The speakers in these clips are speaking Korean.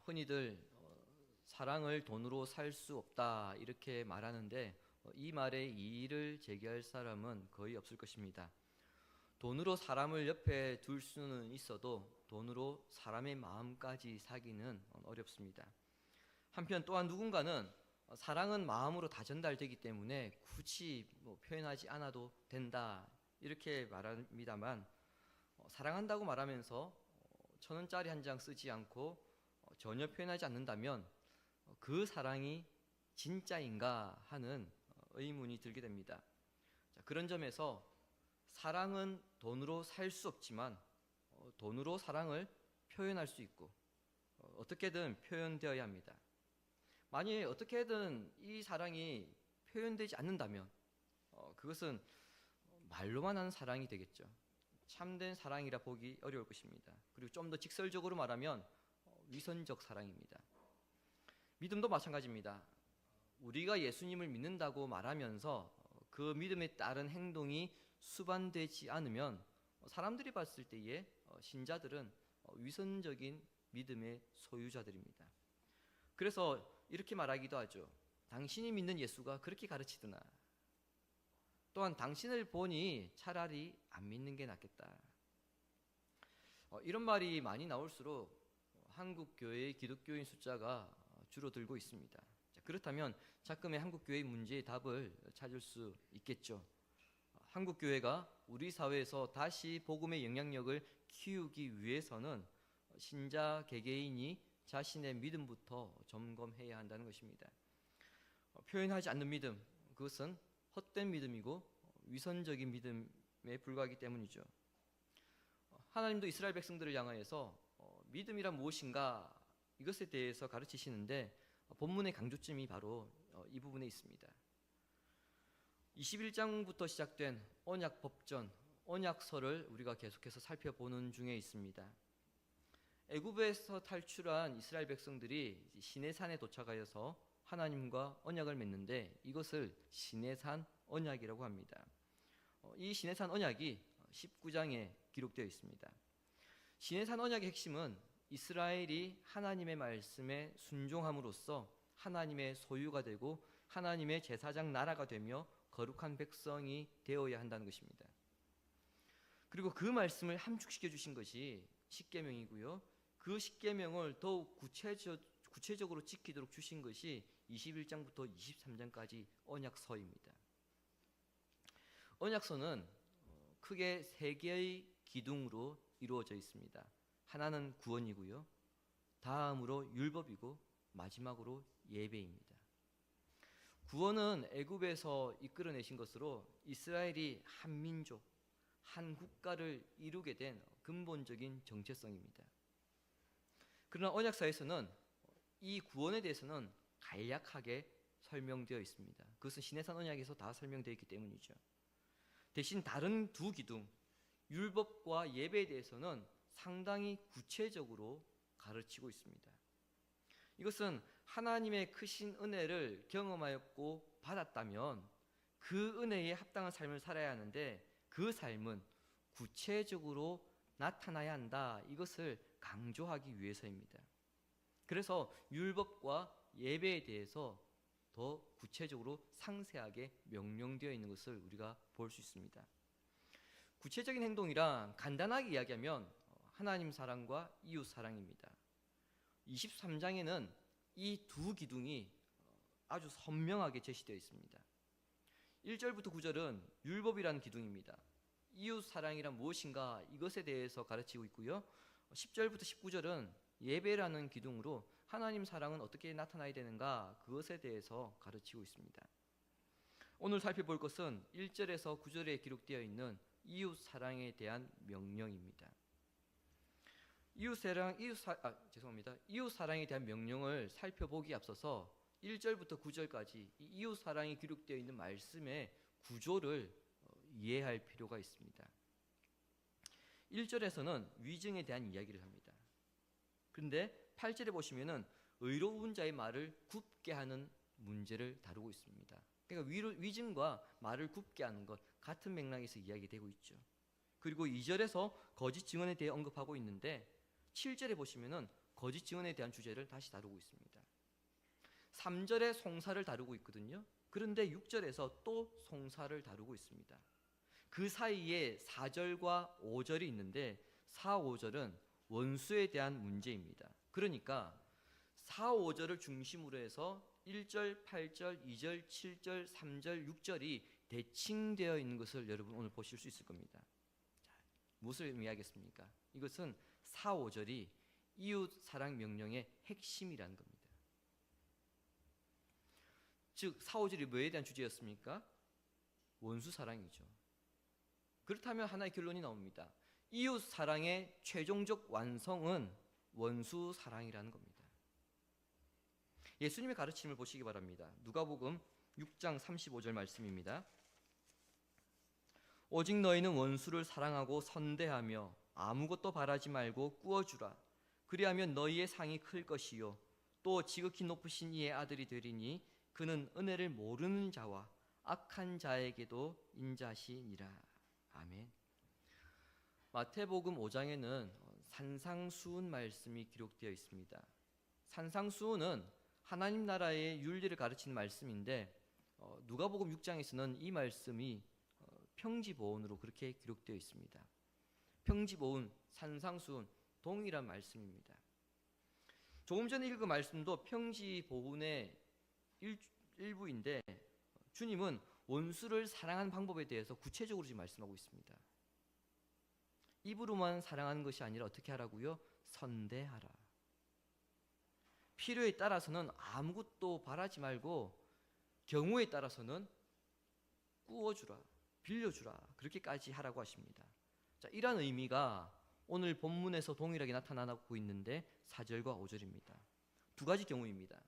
흔히들 사랑을 돈으로 살 수 없다 이렇게 말하는데 이 말에 이의를 제기할 사람은 거의 없을 것입니다. 돈으로 사람을 옆에 둘 수는 있어도 돈으로 사람의 마음까지 사기는 어렵습니다. 한편 또한 누군가는 사랑은 마음으로 다 전달되기 때문에 굳이 표현하지 않아도 된다 이렇게 말합니다만, 사랑한다고 말하면서 1,000원짜리 한 장 쓰지 않고 전혀 표현하지 않는다면 그 사랑이 진짜인가 하는 의문이 들게 됩니다. 자, 그런 점에서 사랑은 돈으로 살 수 없지만 돈으로 사랑을 표현할 수 있고 어떻게든 표현되어야 합니다. 만약에 어떻게든 이 사랑이 표현되지 않는다면 그것은 말로만 하는 사랑이 되겠죠. 참된 사랑이라 보기 어려울 것입니다. 그리고 좀 더 직설적으로 말하면 위선적 사랑입니다. 믿음도 마찬가지입니다. 우리가 예수님을 믿는다고 말하면서 그 믿음에 따른 행동이 수반되지 않으면 사람들이 봤을 때에 신자들은 위선적인 믿음의 소유자들입니다. 그래서 이렇게 말하기도 하죠. 당신이 믿는 예수가 그렇게 가르치더나. 또한 당신을 보니 차라리 안 믿는 게 낫겠다. 이런 말이 많이 나올수록 한국 교회의 기독교인 숫자가 줄어들고 있습니다. 자, 그렇다면 자금의 한국 교회의 문제의 답을 찾을 수 있겠죠. 한국 교회가 우리 사회에서 다시 복음의 영향력을 키우기 위해서는 신자 개개인이 자신의 믿음부터 점검해야 한다는 것입니다. 표현하지 않는 믿음, 그것은 헛된 믿음이고 위선적인 믿음에 불과하기 때문이죠. 하나님도 이스라엘 백성들을 향하여서 믿음이란 무엇인가 이것에 대해서 가르치시는데 본문의 강조점이 바로 이 부분에 있습니다. 21장부터 시작된 언약 법전, 언약서를 우리가 계속해서 살펴보는 중에 있습니다. 애굽에서 탈출한 이스라엘 백성들이 시내산에 도착하여서 하나님과 언약을 맺는데 이것을 시내산 언약이라고 합니다. 이 시내산 언약이 19장에 기록되어 있습니다. 시내산 언약의 핵심은 이스라엘이 하나님의 말씀에 순종함으로써 하나님의 소유가 되고 하나님의 제사장 나라가 되며 거룩한 백성이 되어야 한다는 것입니다. 그리고 그 말씀을 함축시켜 주신 것이 십계명이고요. 그 십계명을 더욱 구체적으로 지키도록 주신 것이 21장부터 23장까지 언약서입니다. 언약서는 크게 세 개의 기둥으로 이루어져 있습니다. 하나는 구원이고요. 다음으로 율법이고 마지막으로 예배입니다. 구원은 애굽에서 이끌어내신 것으로 이스라엘이 한 민족, 한 국가를 이루게 된 근본적인 정체성입니다. 그러나 언약사에서는 이 구원에 대해서는 간략하게 설명되어 있습니다. 그것은 시내산 언약에서 다 설명되어 있기 때문이죠. 대신 다른 두 기둥, 율법과 예배에 대해서는 상당히 구체적으로 가르치고 있습니다. 이것은 하나님의 크신 은혜를 경험하였고 받았다면 그 은혜에 합당한 삶을 살아야 하는데 그 삶은 구체적으로 나타나야 한다. 이것을 강조하기 위해서입니다. 그래서 율법과 예배에 대해서 더 구체적으로 상세하게 명령되어 있는 것을 우리가 볼 수 있습니다. 구체적인 행동이란 간단하게 이야기하면 하나님 사랑과 이웃 사랑입니다. 23장에는 이 두 기둥이 아주 선명하게 제시되어 있습니다. 1절부터 9절은 율법이라는 기둥입니다. 이웃 사랑이란 무엇인가 이것에 대해서 가르치고 있고요. 10절부터 19절은 예배라는 기둥으로 하나님 사랑은 어떻게 나타나야 되는가 그것에 대해서 가르치고 있습니다. 오늘 살펴볼 것은 1절에서 9절에 기록되어 있는 이웃 사랑에 대한 명령입니다. 이웃 사랑에 대한 명령을 살펴보기에 앞서서 1절부터 9절까지 이웃 사랑이 기록되어 있는 말씀의 구조를 이해할 필요가 있습니다. 1절에서는 위증에 대한 이야기를 합니다. 그런데 8절에 보시면은 의로운 자의 말을 굽게 하는 문제를 다루고 있습니다. 그러니까 위증과 말을 굽게 하는 것 같은 맥락에서 이야기되고 있죠. 그리고 2절에서 거짓 증언에 대해 언급하고 있는데 7절에 보시면은 거짓 증언에 대한 주제를 다시 다루고 있습니다. 3절에 송사를 다루고 있거든요. 그런데 6절에서 또 송사를 다루고 있습니다. 그 사이에 4절과 5절이 있는데 4, 5절은 원수에 대한 문제입니다. 그러니까 4, 5절을 중심으로 해서 1절, 8절, 2절, 7절, 3절, 6절이 대칭되어 있는 것을 여러분 오늘 보실 수 있을 겁니다. 자, 무엇을 의미하겠습니까? 이것은 4, 5절이 이웃 사랑 명령의 핵심이라는 겁니다. 즉 4, 5절이 뭐에 대한 주제였습니까? 원수 사랑이죠. 그렇다면 하나의 결론이 나옵니다. 이웃 사랑의 최종적 완성은 원수 사랑이라는 겁니다. 예수님의 가르침을 보시기 바랍니다. 누가복음 6장 35절 말씀입니다. 오직 너희는 원수를 사랑하고 선대하며 아무것도 바라지 말고 꾸어주라. 그리하면 너희의 상이 클 것이요 또 지극히 높으신 이의 아들이 되리니 그는 은혜를 모르는 자와 악한 자에게도 인자시니라. 아멘. 마태복음 5장에는 산상수훈 말씀이 기록되어 있습니다. 산상수훈은 하나님 나라의 윤리를 가르치는 말씀인데 누가복음 6장에서는 이 말씀이 평지보온으로 그렇게 기록되어 있습니다. 평지보온, 산상수훈 동일한 말씀입니다. 조금 전에 읽은 말씀도 평지보온의 일부인데 주님은 원수를 사랑하는 방법에 대해서 구체적으로 지금 말씀하고 있습니다. 입으로만 사랑하는 것이 아니라 어떻게 하라고요? 선대하라. 필요에 따라서는 아무것도 바라지 말고 경우에 따라서는 꾸어주라, 빌려주라 그렇게까지 하라고 하십니다. 자, 이런 의미가 오늘 본문에서 동일하게 나타나고 있는데 4절과 5절입니다. 두 가지 경우입니다.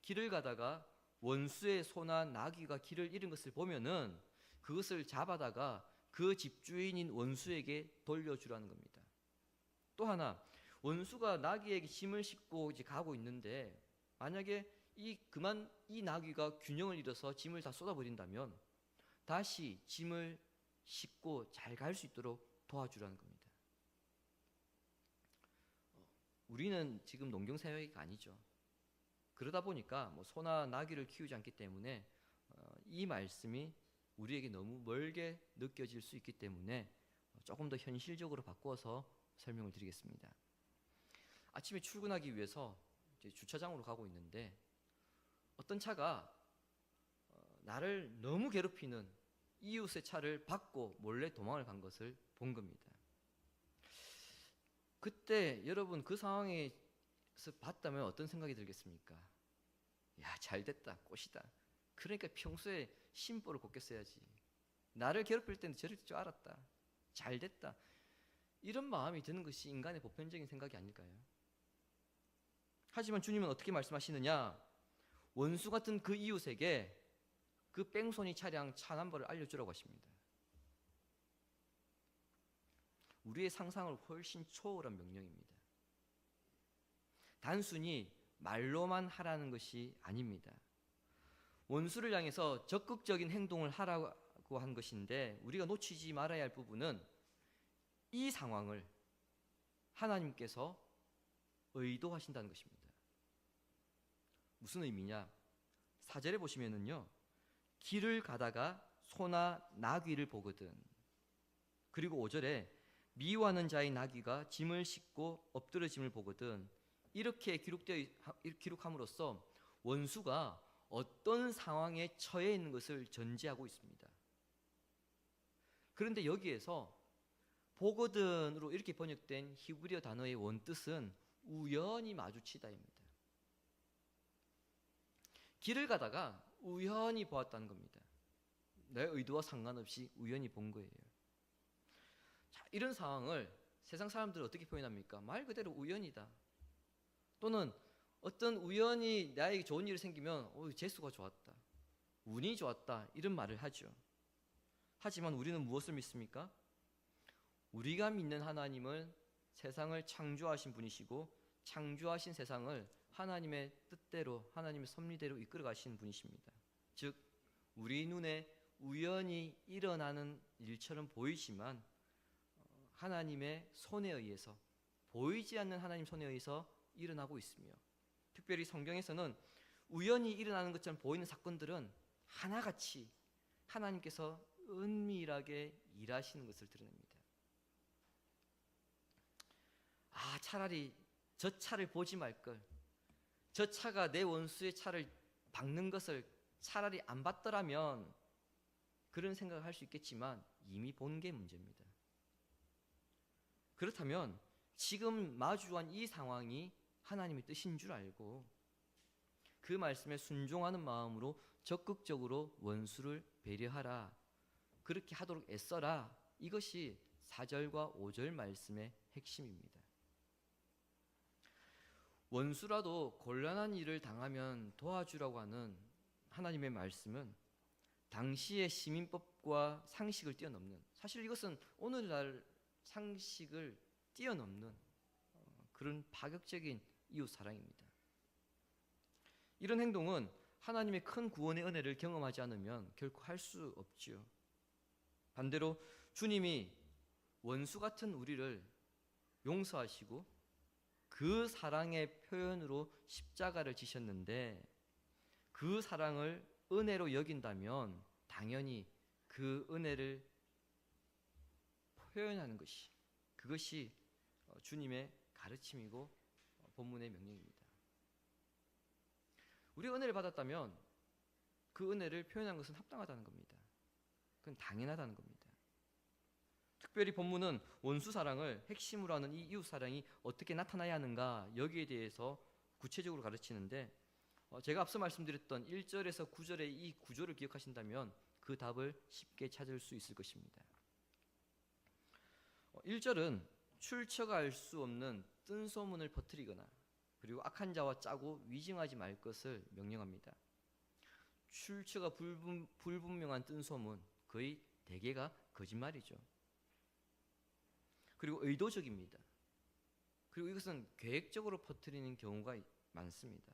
길을 가다가 원수의 소나 나귀가 길을 잃은 것을 보면은 그것을 잡아다가 그 집주인인 원수에게 돌려주라는 겁니다. 또 하나, 원수가 나귀에게 짐을 싣고 이제 가고 있는데 만약에 이 나귀가 균형을 잃어서 짐을 다 쏟아버린다면 다시 짐을 싣고 잘 갈 수 있도록 도와주라는 겁니다. 우리는 지금 농경사회가 아니죠. 그러다 보니까 소나 나귀를 키우지 않기 때문에 이 말씀이 우리에게 너무 멀게 느껴질 수 있기 때문에 조금 더 현실적으로 바꿔서 설명을 드리겠습니다. 아침에 출근하기 위해서 이제 주차장으로 가고 있는데 어떤 차가 나를 너무 괴롭히는 이웃의 차를 받고 몰래 도망을 간 것을 본 겁니다. 그때 여러분 그 상황에서 봤다면 어떤 생각이 들겠습니까? 야, 잘됐다, 꽃이다. 그러니까 평소에 심보를 곱게 써야지. 나를 괴롭힐 때는 저럴 줄 알았다. 잘됐다. 이런 마음이 드는 것이 인간의 보편적인 생각이 아닐까요? 하지만 주님은 어떻게 말씀하시느냐? 원수 같은 그 이웃에게 그 뺑소니 차량 차 넘버를 알려주라고 하십니다. 우리의 상상을 훨씬 초월한 명령입니다. 단순히 말로만 하라는 것이 아닙니다. 원수를 향해서 적극적인 행동을 하라고 한 것인데 우리가 놓치지 말아야 할 부분은 이 상황을 하나님께서 의도하신다는 것입니다. 무슨 의미냐? 4절에 보시면은요, 길을 가다가 소나 나귀를 보거든. 그리고 5절에 미워하는 자의 나귀가 짐을 싣고 엎드러짐을 보거든. 이렇게 기록함으로써 원수가 어떤 상황에 처해 있는 것을 전제하고 있습니다. 그런데 여기에서 보거든으로 이렇게 번역된 히브리어 단어의 원뜻은 우연히 마주치다입니다. 길을 가다가 우연히 보았다는 겁니다. 내 의도와 상관없이 우연히 본 거예요. 자, 이런 상황을 세상 사람들은 어떻게 표현합니까? 말 그대로 우연이다. 또는 어떤 우연히 나에게 좋은 일이 생기면 재수가 좋았다, 운이 좋았다 이런 말을 하죠. 하지만 우리는 무엇을 믿습니까? 우리가 믿는 하나님은 세상을 창조하신 분이시고 창조하신 세상을 하나님의 뜻대로 하나님의 섭리대로 이끌어 가시는 분이십니다. 즉 우리 눈에 우연히 일어나는 일처럼 보이지만 하나님의 손에 의해서 보이지 않는 하나님 손에 의해서 일어나고 있으며, 특별히 성경에서는 우연히 일어나는 것처럼 보이는 사건들은 하나같이 하나님께서 은밀하게 일하시는 것을 드러냅니다. 차라리 저 차를 보지 말걸, 저 차가 내 원수의 차를 박는 것을 차라리 안 봤더라면, 그런 생각을 할 수 있겠지만 이미 본 게 문제입니다. 그렇다면 지금 마주한 이 상황이 하나님의 뜻인 줄 알고 그 말씀에 순종하는 마음으로 적극적으로 원수를 배려하라, 그렇게 하도록 애써라, 이것이 4절과 5절 말씀의 핵심입니다. 원수라도 곤란한 일을 당하면 도와주라고 하는 하나님의 말씀은 당시의 시민법과 상식을 뛰어넘는, 사실 이것은 오늘날 상식을 뛰어넘는 그런 파격적인 이웃 사랑입니다. 이런 행동은 하나님의 큰 구원의 은혜를 경험하지 않으면 결코 할 수 없지요. 반대로 주님이 원수 같은 우리를 용서하시고 그 사랑의 표현으로 십자가를 지셨는데, 그 사랑을 은혜로 여긴다면 당연히 그 은혜를 표현하는 것이, 그것이 주님의 가르침이고 본문의 명령입니다. 우리가 은혜를 받았다면 그 은혜를 표현하는 것은 합당하다는 겁니다. 그건 당연하다는 겁니다. 특별히 본문은 원수 사랑을 핵심으로 하는 이 이웃 사랑이 어떻게 나타나야 하는가, 여기에 대해서 구체적으로 가르치는데, 제가 앞서 말씀드렸던 1절에서 9절의 이 구조를 기억하신다면 그 답을 쉽게 찾을 수 있을 것입니다. 1절은 출처가 알 수 없는 뜬소문을 퍼뜨리거나 그리고 악한 자와 짜고 위증하지 말 것을 명령합니다. 출처가 불분명한 뜬소문, 거의 대개가 거짓말이죠. 그리고 의도적입니다. 그리고 이것은 계획적으로 퍼뜨리는 경우가 많습니다.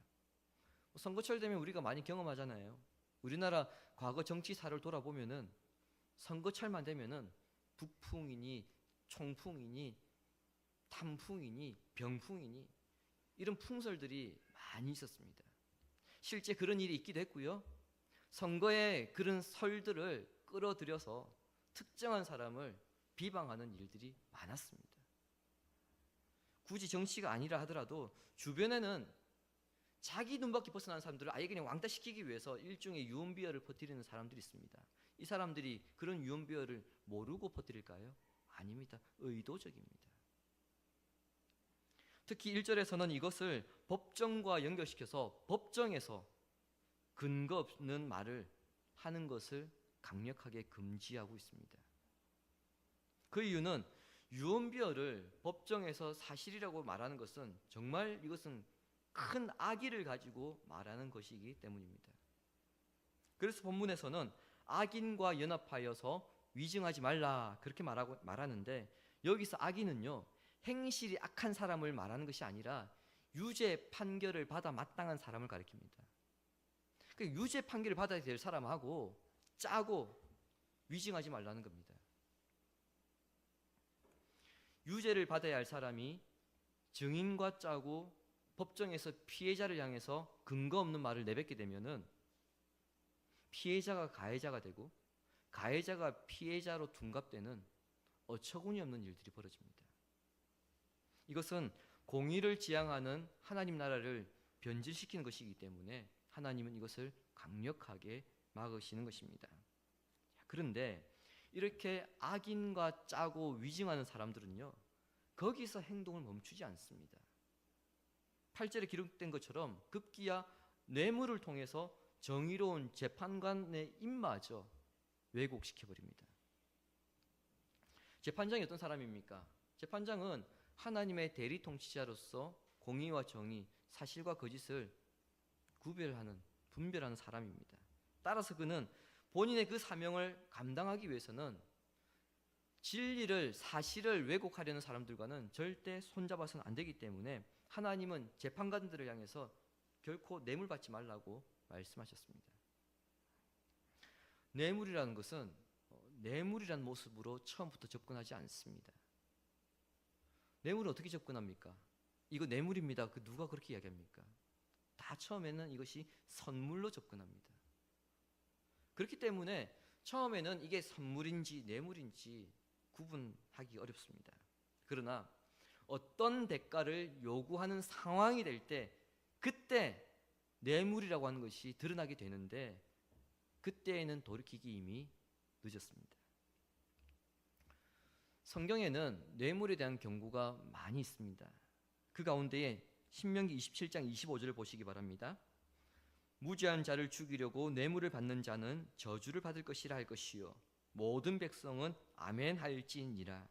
선거철 되면 우리가 많이 경험하잖아요. 우리나라 과거 정치사를 돌아보면은 선거철만 되면은 북풍이니 총풍이니 탐풍이니 병풍이니 이런 풍설들이 많이 있었습니다. 실제 그런 일이 있기도 했고요. 선거에 그런 설들을 끌어들여서 특정한 사람을 비방하는 일들이 많았습니다. 굳이 정치가 아니라 하더라도 주변에는 자기 눈밖에 벗어난 사람들을 아예 그냥 왕따시키기 위해서 일종의 유언비어를 퍼뜨리는 사람들이 있습니다. 이 사람들이 그런 유언비어를 모르고 퍼뜨릴까요? 아닙니다. 의도적입니다. 특히 1절에서는 이것을 법정과 연결시켜서 법정에서 근거 없는 말을 하는 것을 강력하게 금지하고 있습니다. 그 이유는 유언비어를 법정에서 사실이라고 말하는 것은 정말 이것은 큰 악의를 가지고 말하는 것이기 때문입니다. 그래서 본문에서는 악인과 연합하여서 위증하지 말라 그렇게 말하는데, 여기서 악인은요, 행실이 악한 사람을 말하는 것이 아니라 유죄 판결을 받아 마땅한 사람을 가리킵니다. 그러니까 유죄 판결을 받아야 될 사람하고 짜고 위증하지 말라는 겁니다. 유죄를 받아야 할 사람이 증인과 짜고 법정에서 피해자를 향해서 근거 없는 말을 내뱉게 되면은 피해자가 가해자가 되고 가해자가 피해자로 둔갑되는 어처구니없는 일들이 벌어집니다. 이것은 공의를 지향하는 하나님 나라를 변질시키는 것이기 때문에 하나님은 이것을 강력하게 막으시는 것입니다. 그런데 이렇게 악인과 짜고 위증하는 사람들은요, 거기서 행동을 멈추지 않습니다. 8절에 기록된 것처럼 급기야 뇌물을 통해서 정의로운 재판관의 입마저 왜곡시켜버립니다. 재판장이 어떤 사람입니까? 재판장은 하나님의 대리 통치자로서 공의와 정의, 사실과 거짓을 구별하는, 분별하는 사람입니다. 따라서 그는 본인의 그 사명을 감당하기 위해서는 진리를, 사실을 왜곡하려는 사람들과는 절대 손잡아서는 안 되기 때문에 하나님은 재판관들을 향해서 결코 뇌물 받지 말라고 말씀하셨습니다. 뇌물이라는 것은 뇌물이라는 모습으로 처음부터 접근하지 않습니다. 뇌물은 어떻게 접근합니까? 이거 뇌물입니다. 그 누가 그렇게 이야기합니까? 다 처음에는 이것이 선물로 접근합니다. 그렇기 때문에 처음에는 이게 선물인지 뇌물인지 구분하기 어렵습니다. 그러나 어떤 대가를 요구하는 상황이 될 때 그때 뇌물이라고 하는 것이 드러나게 되는데 그때에는 돌이키기 이미 늦었습니다. 성경에는 뇌물에 대한 경고가 많이 있습니다. 그 가운데에 신명기 27장 25절을 보시기 바랍니다. 무죄한 자를 죽이려고 뇌물을 받는 자는 저주를 받을 것이라 할 것이요 모든 백성은 아멘 할지니라.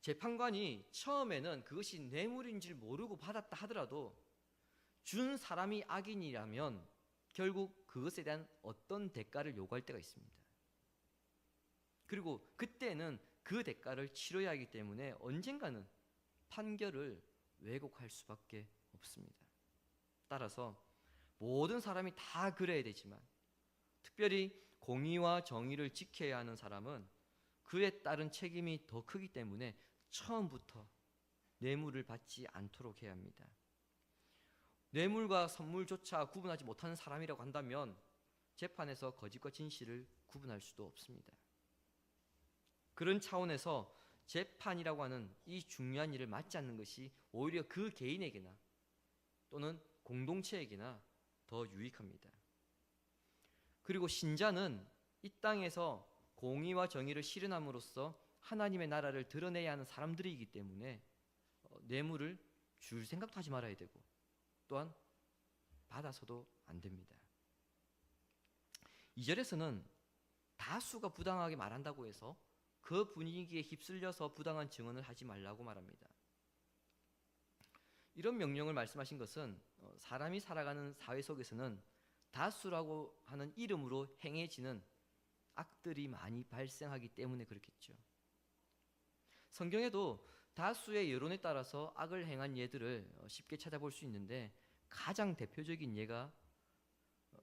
재판관이 처음에는 그것이 뇌물인지를 모르고 받았다 하더라도 준 사람이 악인이라면 결국 그것에 대한 어떤 대가를 요구할 때가 있습니다. 그리고 그때는 그 대가를 치러야 하기 때문에 언젠가는 판결을 왜곡할 수밖에 없습니다. 따라서 모든 사람이 다 그래야 되지만 특별히 공의와 정의를 지켜야 하는 사람은 그에 따른 책임이 더 크기 때문에 처음부터 뇌물을 받지 않도록 해야 합니다. 뇌물과 선물조차 구분하지 못하는 사람이라고 한다면 재판에서 거짓과 진실을 구분할 수도 없습니다. 그런 차원에서 재판이라고 하는 이 중요한 일을 맡지 않는 것이 오히려 그 개인에게나 또는 공동체에게나 더 유익합니다. 그리고 신자는 이 땅에서 공의와 정의를 실현함으로써 하나님의 나라를 드러내야 하는 사람들이기 때문에 뇌물을 줄 생각도 하지 말아야 되고 또한 받아서도 안 됩니다. 2절에서는 다수가 부당하게 말한다고 해서 그 분위기에 휩쓸려서 부당한 증언을 하지 말라고 말합니다. 이런 명령을 말씀하신 것은 사람이 살아가는 사회 속에서는 다수라고 하는 이름으로 행해지는 악들이 많이 발생하기 때문에 그렇겠죠. 성경에도 다수의 여론에 따라서 악을 행한 예들을 쉽게 찾아볼 수 있는데 가장 대표적인 예가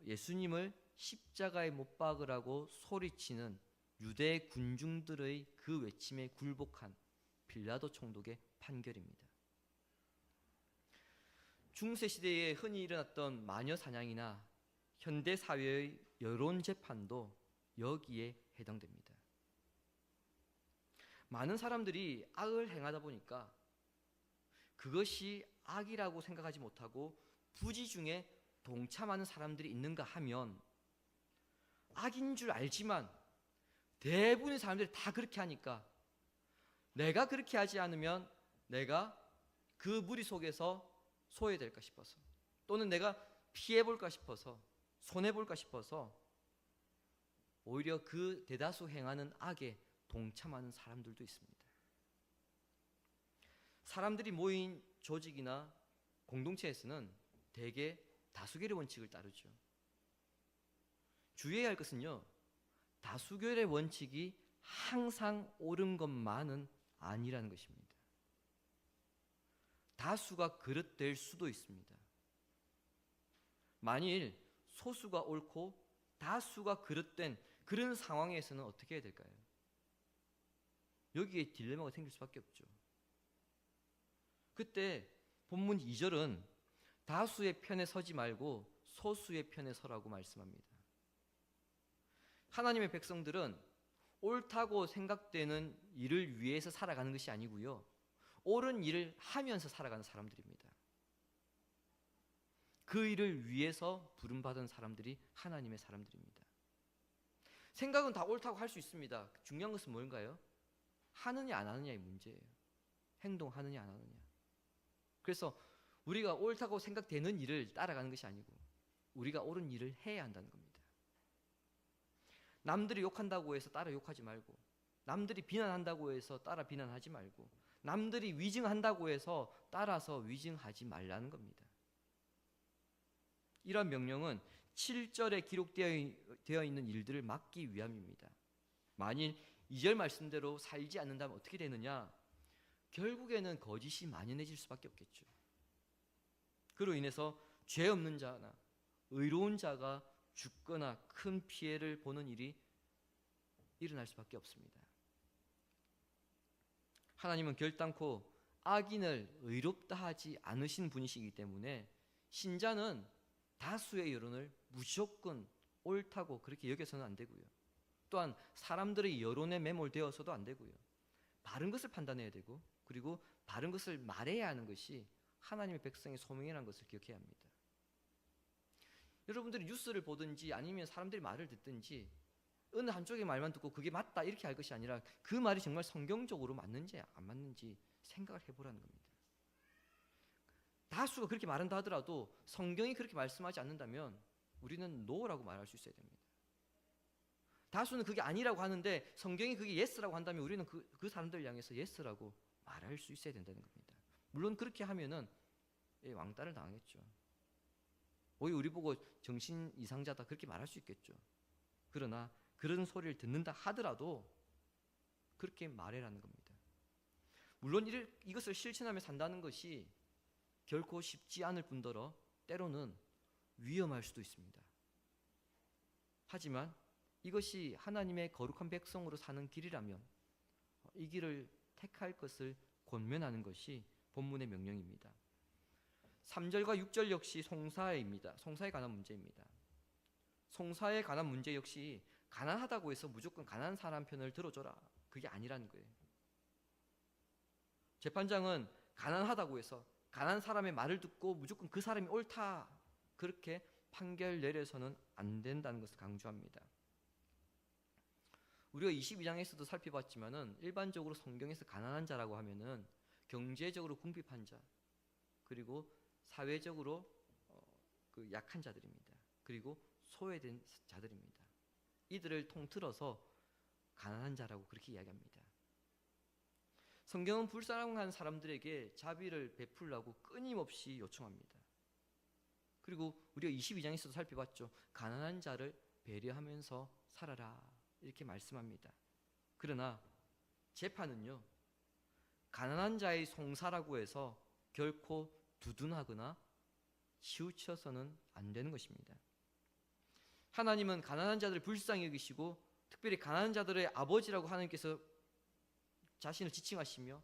예수님을 십자가에 못 박으라고 소리치는 유대 군중들의 그 외침에 굴복한 빌라도 총독의 판결입니다. 중세 시대에 흔히 일어났던 마녀 사냥이나 현대 사회의 여론 재판도 여기에 해당됩니다. 많은 사람들이 악을 행하다 보니까 그것이 악이라고 생각하지 못하고 부지 중에 동참하는 사람들이 있는가 하면 악인 줄 알지만 대부분의 사람들이 다 그렇게 하니까 내가 그렇게 하지 않으면 내가 그 무리 속에서 소외될까 싶어서 또는 내가 피해볼까 싶어서 손해볼까 싶어서 오히려 그 대다수 행하는 악에 동참하는 사람들도 있습니다. 사람들이 모인 조직이나 공동체에서는 대개 다수결의 원칙을 따르죠. 주의해야 할 것은요, 다수결의 원칙이 항상 옳은 것만은 아니라는 것입니다. 다수가 그릇될 수도 있습니다. 만일 소수가 옳고 다수가 그릇된 그런 상황에서는 어떻게 해야 될까요? 여기에 딜레마가 생길 수밖에 없죠. 그때 본문 2절은 다수의 편에 서지 말고 소수의 편에 서라고 말씀합니다. 하나님의 백성들은 옳다고 생각되는 일을 위해서 살아가는 것이 아니고요, 옳은 일을 하면서 살아가는 사람들입니다. 그 일을 위해서 부름받은 사람들이 하나님의 사람들입니다. 생각은 다 옳다고 할 수 있습니다. 중요한 것은 뭔가요? 하느냐 안 하느냐의 문제예요. 행동하느냐 안 하느냐. 그래서 우리가 옳다고 생각되는 일을 따라가는 것이 아니고 우리가 옳은 일을 해야 한다는 겁니다. 남들이 욕한다고 해서 따라 욕하지 말고, 남들이 비난한다고 해서 따라 비난하지 말고, 남들이 위증한다고 해서 따라서 위증하지 말라는 겁니다. 이런 명령은 7절에 기록되어 있는 일들을 막기 위함입니다. 만일 2절 말씀대로 살지 않는다면 어떻게 되느냐? 결국에는 거짓이 만연해질 수밖에 없겠죠. 그로 인해서 죄 없는 자나 의로운 자가 죽거나 큰 피해를 보는 일이 일어날 수밖에 없습니다. 하나님은 결단코 악인을 의롭다 하지 않으신 분이시기 때문에 신자는 다수의 여론을 무조건 옳다고 그렇게 여겨서는 안 되고요. 또한 사람들의 여론에 매몰되어서도 안 되고요. 바른 것을 판단해야 되고, 그리고 바른 것을 말해야 하는 것이 하나님의 백성의 소명이라는 것을 기억해야 합니다. 여러분들이 뉴스를 보든지 아니면 사람들이 말을 듣든지 어느 한쪽의 말만 듣고 그게 맞다 이렇게 할 것이 아니라 그 말이 정말 성경적으로 맞는지 안 맞는지 생각을 해보라는 겁니다. 다수가 그렇게 말한다 하더라도 성경이 그렇게 말씀하지 않는다면 우리는 노라고 말할 수 있어야 됩니다. 다수는 그게 아니라고 하는데 성경이 그게 예스라고 한다면 우리는 그 사람들 향해서 예스라고 말할 수 있어야 된다는 겁니다. 물론 그렇게 하면은 왕따를 당하겠죠. 오히려 우리 보고 정신 이상자다 그렇게 말할 수 있겠죠. 그러나 그런 소리를 듣는다 하더라도 그렇게 말해라는 겁니다. 물론 이것을 실천하며 산다는 것이 결코 쉽지 않을 뿐더러 때로는 위험할 수도 있습니다. 하지만 이것이 하나님의 거룩한 백성으로 사는 길이라면 이 길을 택할 것을 권면하는 것이 본문의 명령입니다. 3절과 6절 역시 송사입니다. 송사에 관한 문제입니다. 송사에 관한 문제 역시 가난하다고 해서 무조건 가난한 사람 편을 들어줘라, 그게 아니라는 거예요. 재판장은 가난하다고 해서 가난한 사람의 말을 듣고 무조건 그 사람이 옳다 그렇게 판결 내려서는 안 된다는 것을 강조합니다. 우리가 22장에서도 살펴봤지만은 일반적으로 성경에서 가난한 자라고 하면은 경제적으로 궁핍한 자, 그리고 사회적으로 그 약한 자들입니다. 그리고 소외된 자들입니다. 이들을 통틀어서 가난한 자라고 그렇게 이야기합니다. 성경은 불쌍한 사람들에게 자비를 베풀라고 끊임없이 요청합니다. 그리고 우리가 22장에서도 살펴봤죠. 가난한 자를 배려하면서 살아라 이렇게 말씀합니다. 그러나 재판은요, 가난한 자의 송사라고 해서 결코 두둔하거나 치우쳐서는 안 되는 것입니다. 하나님은 가난한 자들을 불쌍히 여기시고 특별히 가난한 자들의 아버지라고 하나님께서 자신을 지칭하시며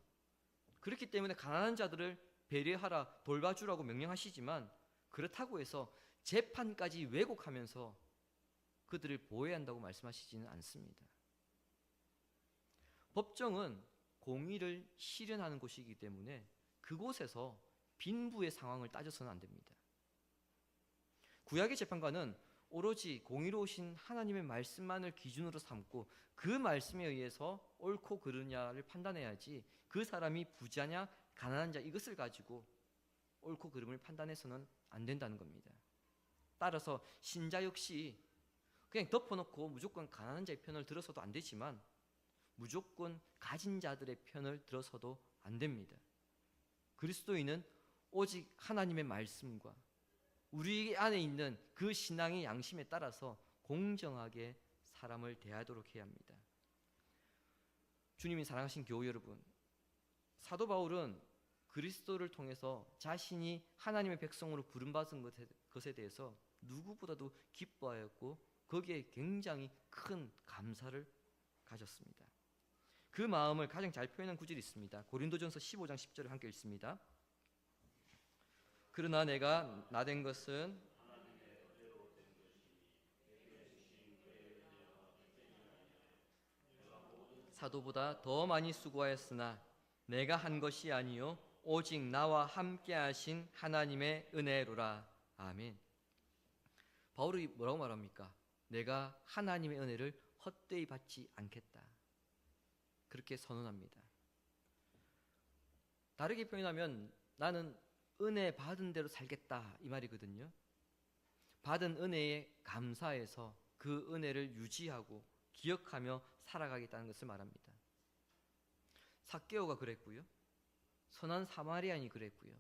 그렇기 때문에 가난한 자들을 배려하라, 돌봐주라고 명령하시지만 그렇다고 해서 재판까지 왜곡하면서 그들을 보호해야 한다고 말씀하시지는 않습니다. 법정은 공의를 실현하는 곳이기 때문에 그곳에서 빈부의 상황을 따져서는 안 됩니다. 구약의 재판관은 오로지 공의로우신 하나님의 말씀만을 기준으로 삼고 그 말씀에 의해서 옳고 그르냐를 판단해야지 그 사람이 부자냐 가난한 자 이것을 가지고 옳고 그름을 판단해서는 안 된다는 겁니다. 따라서 신자 역시 그냥 덮어놓고 무조건 가난한 자의 편을 들어서도 안 되지만 무조건 가진 자들의 편을 들어서도 안 됩니다. 그리스도인은 오직 하나님의 말씀과 우리 안에 있는 그 신앙의 양심에 따라서 공정하게 사람을 대하도록 해야 합니다. 주님이 사랑하신 교우 여러분, 사도 바울은 그리스도를 통해서 자신이 하나님의 백성으로 부름받은 것에 대해서 누구보다도 기뻐하였고 거기에 굉장히 큰 감사를 가졌습니다. 그 마음을 가장 잘 표현한 구절이 있습니다. 고린도전서 15장 10절을 함께 읽습니다. 그러나 내가 나된 것은 사도보다 더 많이 수고하였으나 내가 한 것이 아니요 오직 나와 함께 하신 하나님의 은혜로라. 아멘. 바울이 뭐라고 말합니까? 내가 하나님의 은혜를 헛되이 받지 않겠다 그렇게 선언합니다. 다르게 표현하면 나는 은혜 받은 대로 살겠다 이 말이거든요. 받은 은혜에 감사해서 그 은혜를 유지하고 기억하며 살아가겠다는 것을 말합니다. 삭개오가 그랬고요, 선한 사마리아인이 그랬고요,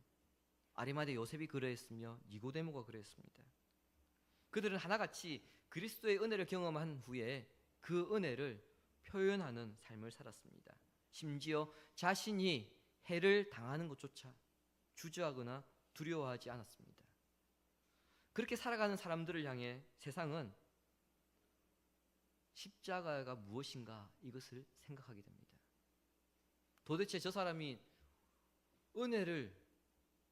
아리마대 요셉이 그러했으며 니고데모가 그랬습니다. 그들은 하나같이 그리스도의 은혜를 경험한 후에 그 은혜를 표현하는 삶을 살았습니다. 심지어 자신이 해를 당하는 것조차 주저하거나 두려워하지 않았습니다. 그렇게 살아가는 사람들을 향해 세상은 십자가가 무엇인가 이것을 생각하게 됩니다. 도대체 저 사람이 은혜를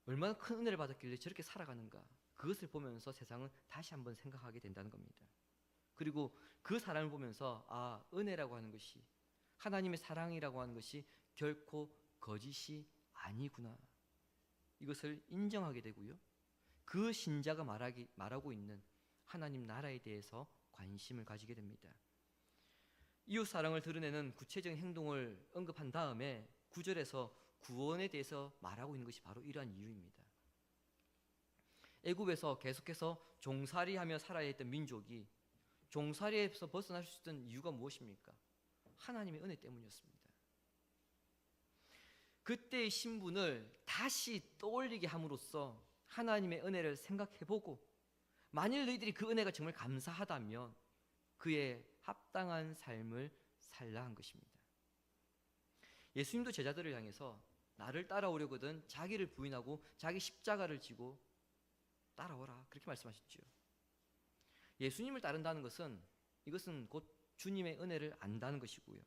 얼마나 큰 은혜를 받았길래 저렇게 살아가는가, 그것을 보면서 세상은 다시 한번 생각하게 된다는 겁니다. 그리고 그 사람을 보면서 은혜라고 하는 것이, 하나님의 사랑이라고 하는 것이 결코 거짓이 아니구나, 이것을 인정하게 되고요. 그 신자가 말하고 있는 하나님 나라에 대해서 관심을 가지게 됩니다. 이웃 사랑을 드러내는 구체적인 행동을 언급한 다음에 9절에서 구원에 대해서 말하고 있는 것이 바로 이러한 이유입니다. 애굽에서 계속해서 종살이하며 살아야 했던 민족이 종살이에서 벗어날 수 있던 이유가 무엇입니까? 하나님의 은혜 때문이었습니다. 그때의 신분을 다시 떠올리게 함으로써 하나님의 은혜를 생각해보고, 만일 너희들이 그 은혜가 정말 감사하다면 그의 합당한 삶을 살라 한 것입니다. 예수님도 제자들을 향해서 나를 따라오려거든 자기를 부인하고 자기 십자가를 지고 따라오라, 그렇게 말씀하셨죠. 예수님을 따른다는 것은, 이것은 곧 주님의 은혜를 안다는 것이고요.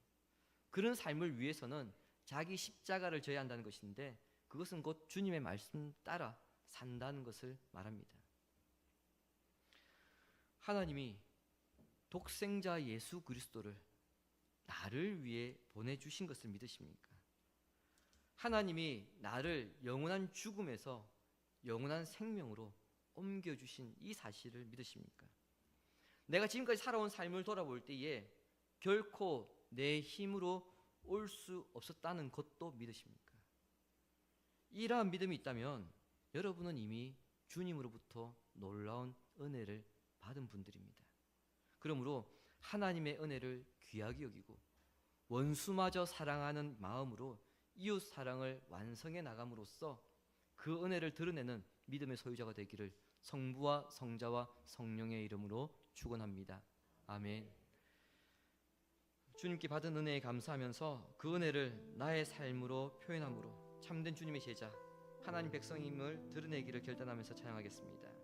그런 삶을 위해서는 자기 십자가를 져야 한다는 것인데, 그것은 곧 주님의 말씀 따라 산다는 것을 말합니다. 하나님이 독생자 예수 그리스도를 나를 위해 보내주신 것을 믿으십니까? 하나님이 나를 영원한 죽음에서 영원한 생명으로 옮겨주신 이 사실을 믿으십니까? 내가 지금까지 살아온 삶을 돌아볼 때에 결코 내 힘으로 올 수 없었다는 것도 믿으십니까? 이러한 믿음이 있다면 여러분은 이미 주님으로부터 놀라운 은혜를 받은 분들입니다. 그러므로 하나님의 은혜를 귀하게 여기고 원수마저 사랑하는 마음으로 이웃 사랑을 완성해 나감으로써 그 은혜를 드러내는 믿음의 소유자가 되기를 성부와 성자와 성령의 이름으로 축원합니다. 아멘. 주님께 받은 은혜에 감사하면서 그 은혜를 나의 삶으로 표현함으로 참된 주님의 제자, 하나님 백성임을 드러내기를 결단하면서 찬양하겠습니다.